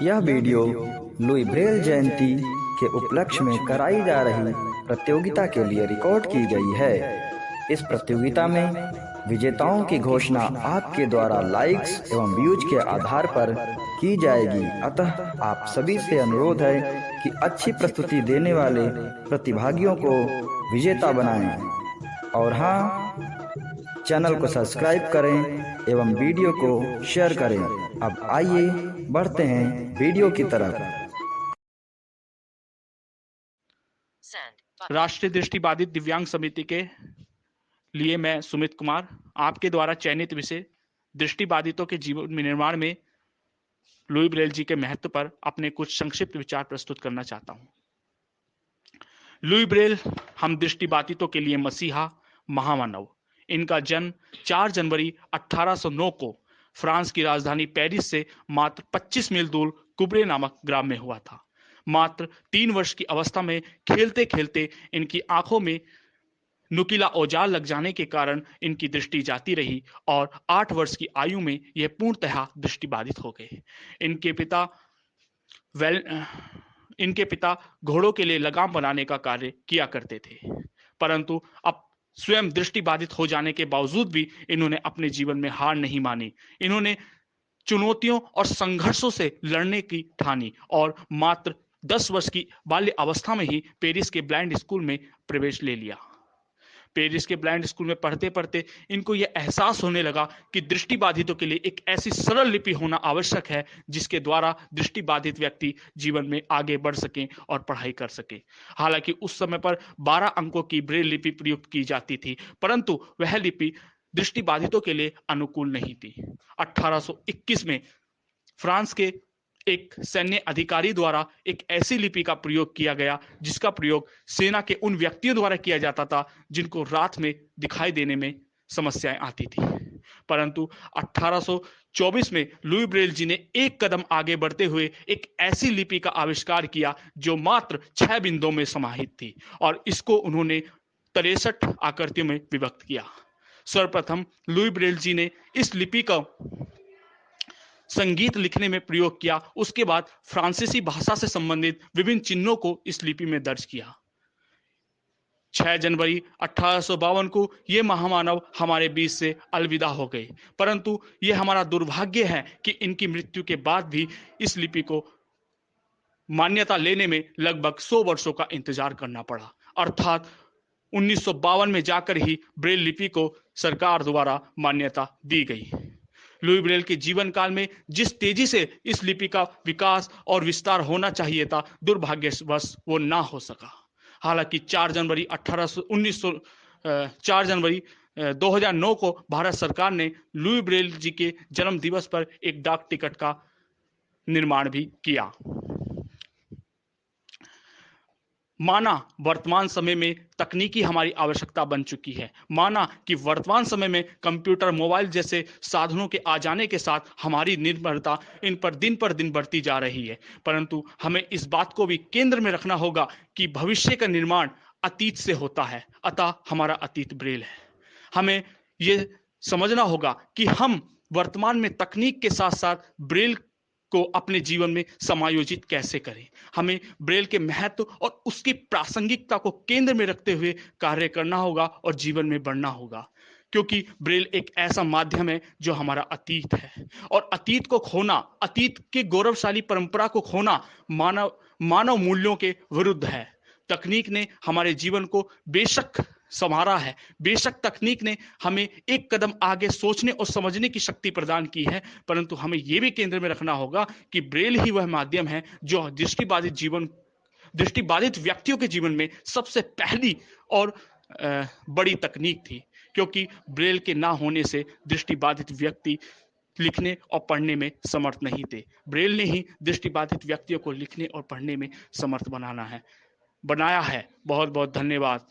यह video Louis Braille जयंती के उपलक्ष्य में कराई जा रही प्रतियोगिता के लिए रिकॉर्ड की गई है। इस प्रतियोगिता में विजेताओं की घोषणा आपके द्वारा लाइक्स एवं व्यूज के आधार पर की जाएगी। अतः आप सभी से अनुरोध है कि अच्छी प्रस्तुति देने वाले प्रतिभागियों को विजेता बनाएं। और हाँ, चैनल को सब्सक्राइब करें एवं वीडियो को शेयर करें। अब आइए बढ़ते हैं वीडियो की तरफ। राष्ट्रीय दृष्टिबाधित दिव्यांग समिति के लिए मैं सुमित कुमार आपके द्वारा चयनित विषय दृष्टिबाधितों के जीवन निर्माण में लुई ब्रेल जी के महत्व पर अपने कुछ संक्षिप्त विचार प्रस्तुत करना चाहता हूं। लुई ब्रेल हम दृष्टिबाधितों के लिए मसीहा, महामानव। इनका जन्म 4 जनवरी 1809 को फ्रांस की राजधानी पेरिस से मात्र 25 मील दूर कुब्रे नामक ग्राम में हुआ था। मात्र 3 वर्ष की अवस्था में खेलते खेलते इनकी आंखों में नुकीला औजार लग जाने के कारण इनकी दृष्टि जाती रही और 8 वर्ष की आयु में यह पूर्णतः दृष्टिबाधित हो गए। इनके पिता घोड़ों के लिए लगाम बनाने का कार्य किया करते थे, परंतु अब स्वयं दृष्टिबाधित हो जाने के बावजूद भी इन्होंने अपने जीवन में हार नहीं मानी। इन्होंने चुनौतियों और संघर्षों से लड़ने की ठानी और मात्र 10 वर्ष की बाल्य अवस्था में ही पेरिस के ब्लाइंड स्कूल में प्रवेश ले लिया। पेरिस के ब्लाइंड स्कूल में पढ़ते पढ़ते इनको यह एहसास होने लगा कि दृष्टिबाधितों के लिए एक ऐसी सरल लिपि होना आवश्यक है जिसके द्वारा दृष्टिबाधित व्यक्ति जीवन में आगे बढ़ सके और पढ़ाई कर सके। हालांकि उस समय पर 12 अंकों की ब्रेल लिपि प्रयुक्त की जाती थी, परंतु वह लिपि दृष्टिबाधितों के लिए अनुकूल नहीं थी। 1821 में फ्रांस के एक सैन्य अधिकारी द्वारा एक ऐसी लिपि का प्रयोग किया गया जिसका प्रयोग सेना के उन व्यक्तियों द्वारा किया जाता था जिनको रात में दिखाई देने में समस्याएं आती थी। परंतु 1824 में लुई ब्रेल जी ने एक कदम आगे बढ़ते हुए एक ऐसी लिपि का आविष्कार किया जो मात्र 6 बिंदुओं में समाहित थी और इसको उन्होंने 63 आकृतियों में विभक्त किया। सर्वप्रथम लुई ब्रेल जी ने इस लिपि का संगीत लिखने में प्रयोग किया। उसके बाद फ्रांसीसी भाषा से संबंधित विभिन्न चिन्हों को इस लिपि में दर्ज किया। 6 जनवरी 1852 को ये महामानव हमारे बीच से अलविदा हो गए, परंतु ये हमारा दुर्भाग्य है कि इनकी मृत्यु के बाद भी इस लिपि को मान्यता लेने में लगभग 100 वर्षों का इंतजार करना पड़ा। अर्थात 1952 में जाकर ही ब्रेल लिपि को सरकार द्वारा मान्यता दी गई। लुई ब्रेल के जीवन काल में जिस तेजी से इस लिपि का विकास और विस्तार होना चाहिए था, दुर्भाग्यवश वो ना हो सका। हालांकि 4 जनवरी 2009 को भारत सरकार ने लुई ब्रेल जी के जन्म दिवस पर एक डाक टिकट का निर्माण भी किया। माना वर्तमान समय में तकनीकी हमारी आवश्यकता बन चुकी है। माना कि वर्तमान समय में कंप्यूटर, मोबाइल जैसे साधनों के आ जाने के साथ हमारी निर्भरता इन पर दिन बढ़ती जा रही है, परंतु हमें इस बात को भी केंद्र में रखना होगा कि भविष्य का निर्माण अतीत से होता है, अतः हमारा अतीत ब्रेल है। हमें यह समझना होगा कि हम वर्तमान में तकनीक के साथ साथ ब्रेल को अपने जीवन में समायोजित कैसे करें। हमें ब्रेल के महत्व और उसकी प्रासंगिकता को केंद्र में रखते हुए कार्य करना होगा और जीवन में बढ़ना होगा, क्योंकि ब्रेल एक ऐसा माध्यम है जो हमारा अतीत है और अतीत को खोना, अतीत के गौरवशाली परंपरा को खोना मानव मूल्यों के विरुद्ध है। तकनीक ने हमारे जीवन को बेशक संवारा है, बेशक तकनीक ने हमें एक कदम आगे सोचने और समझने की शक्ति प्रदान की है, परंतु हमें यह भी केंद्र में रखना होगा कि ब्रेल ही वह माध्यम है जो दृष्टिबाधित व्यक्तियों के जीवन में सबसे पहली और बड़ी तकनीक थी, क्योंकि ब्रेल के ना होने से दृष्टिबाधित व्यक्ति लिखने और पढ़ने में समर्थ नहीं थे। ब्रेल ने ही दृष्टिबाधित व्यक्तियों को लिखने और पढ़ने में समर्थ बनाया है। बहुत बहुत धन्यवाद।